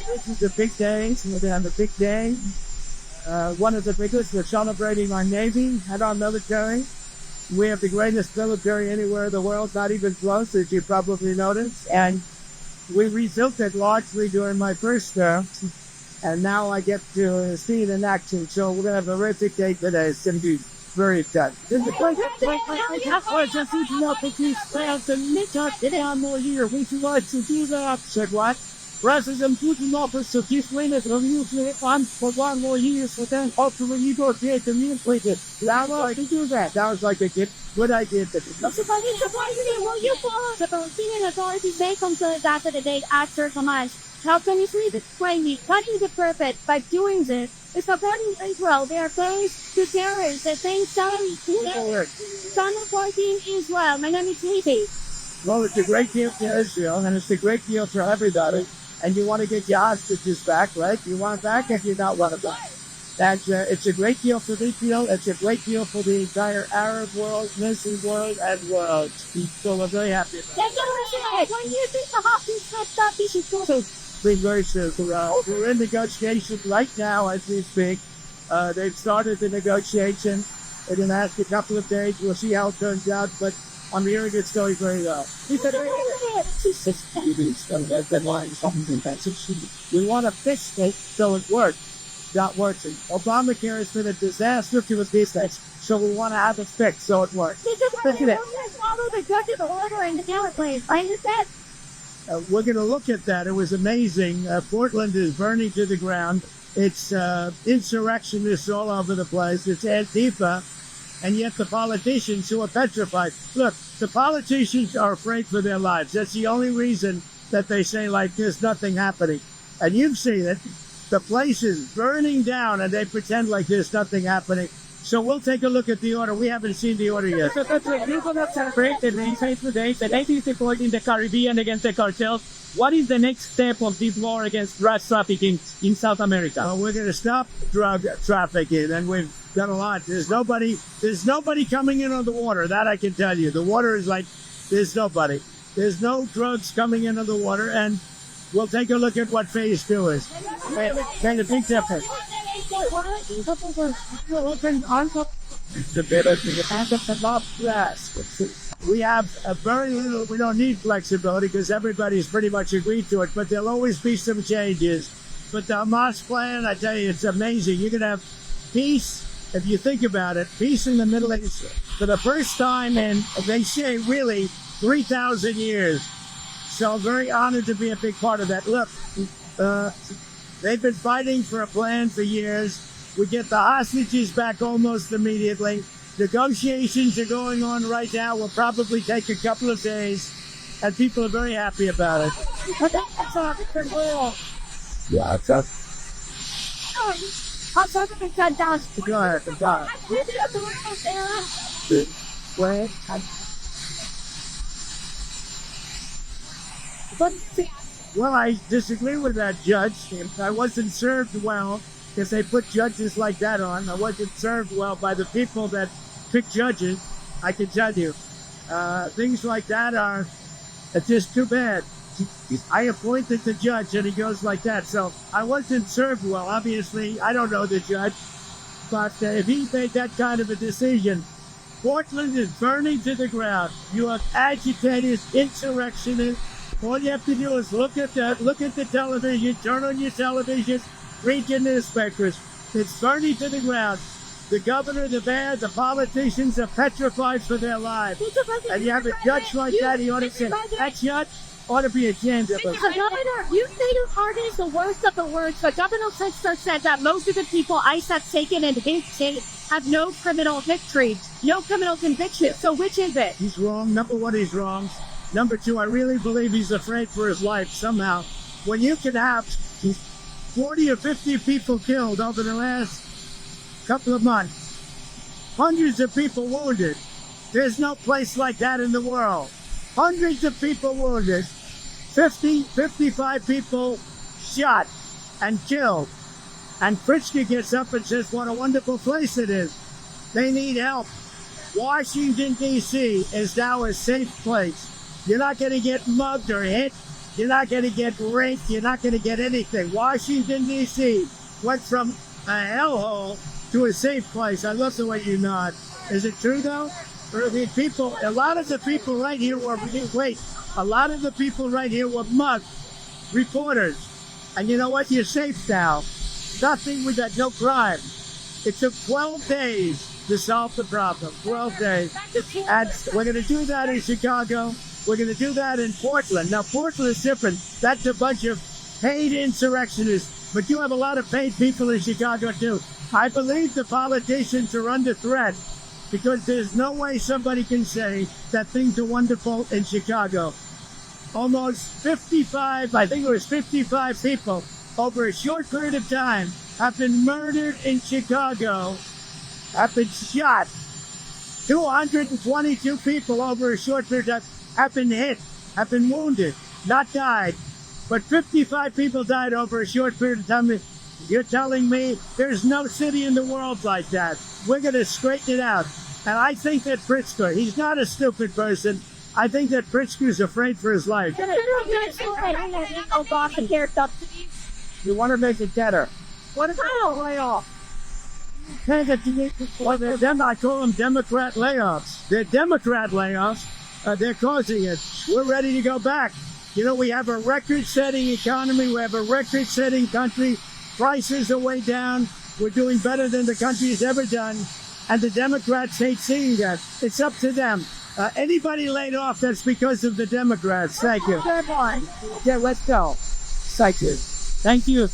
This is the big day. We're going to have a big day. One of the biggest. We're celebrating our Navy and our military. We have the greatest military anywhere in the world, not even close, as you probably noticed. And we rebuilt it largely during my first term. And now I get to see it in action. So we're going to have a terrific day today. It's going to be very exciting. This is Said what? President Putin offers to keep Sweden from nuclear arms for 1 more year, so then hopefully you go create the nuclear. That was to do that. That was like a good idea. Authorities may conclude after the date after Hamas. How can you see the claiming cutting the purpose by doing this? It's supporting Israel. They are opposed to terrorists. At the same time, supporting Israel. My name is Haiti. Well, it's a great deal for Israel, and it's a great deal for everybody. And you want to get your hostages back, right? You want it back if you don't want it back. It's a great deal for Israel. It's a great deal for the entire Arab world, Muslim world, and world. So we're very happy about it. When you think the hostages have stopped, you should go. Very soon. We're in negotiations right now as we speak. They've started the negotiation. They're going to ask a couple of days. We'll see how it turns out, but I'm hearing it's going very well. He said, we want to fix it so it works. Not working. Obamacare has been a disaster to his business, so we want to have it fixed so it works. We're going to look at that. It was amazing. Portland is burning to the ground. It's insurrectionists all over the place. It's Antifa. And yet the politicians who are petrified. Look, the politicians are afraid for their lives. That's the only reason that they say, like, there's nothing happening. And you've seen it. The place is burning down, and they pretend like there's nothing happening. So we'll take a look at the order. We haven't seen the order yet. So that's right. We're going to celebrate the recent today, the 18th support in the Caribbean against the cartels. What is the next step of this war against drug trafficking in South America? Well, we're going to stop drug trafficking, and we've done a lot. There's nobody coming in on the water. That I can tell you. The water is like, there's nobody. There's no drugs coming in on the water, and we'll take a look at what phase 2 is. Made a big difference. We have a very little, we don't need flexibility because everybody's pretty much agreed to it, but there'll always be some changes. But the Hamas plan, I tell you, it's amazing. You can have peace, if you think about it, peace in the Middle East for the first time in, they say, really, 3,000 years. So I'm very honored to be a big part of that. Look, they've been fighting for a plan for years. We get the hostages back almost immediately. Negotiations are going on right now. Will probably take a couple of days, and people are very happy about it. Yeah, it's up. Go ahead. Well, I disagree with that judge. I wasn't served well because they put judges like that on. I wasn't served well by the people that pick judges, I can tell you. Things like that are just too bad. I appointed the judge and he goes like that. So I wasn't served well. Obviously, I don't know the judge. But if he made that kind of a decision, Portland is burning to the ground. You have agitators, insurrectionists. All you have to do is look at the television, turn on your television, read your newspapers. It's burning to the ground. The governor, the mayor, the politicians are petrified for their lives. And you have a judge like that, he ought to say, that judge ought to be ashamed of us. Governor, you say your party is the worst of the worst, but Governor Sexter said that most of the people ICE have taken in his state have no criminal history, no criminal conviction. So which is it? He's wrong. Number one, he's wrong. Number two, I really believe he's afraid for his life somehow. When you can have 40 or 50 people killed over the last couple of months, hundreds of people wounded, there's no place like that in the world. Hundreds of people wounded, 55 people shot and killed. And Pritzker gets up and says, what a wonderful place it is. They need help. Washington, D.C. is now a safe place. You're not going to get mugged or hit You're not going to get raped. You're not going to get anything. Washington, D.C. went from a hellhole to a safe place. I love the way you nod. Is it true, though? Or the people, a lot of the people right here were, a lot of the people right here were mugged, reporters. And you know what? You're safe now. Nothing with that, no crime. It took 12 days to solve the problem. 12 days. And we're going to do that in Chicago. We're going to do that in Portland. Now, Portland is different. That's a bunch of paid insurrectionists. But you have a lot of paid people in Chicago, too. I believe the politicians are under threat because there's no way somebody can say that things are wonderful in Chicago. Almost 55, I think it was 55 people over a short period of time have been murdered in Chicago, have been shot. 222 people over a short period of time have been hit, have been wounded, not died. But 55 people died over a short period of time. You're telling me there's no city in the world like that. We're going to straighten it out. And I think that Pritzker, he's not a stupid person. I think that Pritzker's afraid for his life. You want to make it better. What about layoff? Then I call them Democrat layoffs. They're Democrat layoffs. They're causing it. We're ready to go back. You know, we have a record-setting economy. We have a record-setting country. Prices are way down. We're doing better than the country has ever done. And the Democrats hate seeing that. It's up to them. Anybody laid off, that's because of the Democrats. Thank you. Good one. Yeah, let's go. Thank you. Thank you.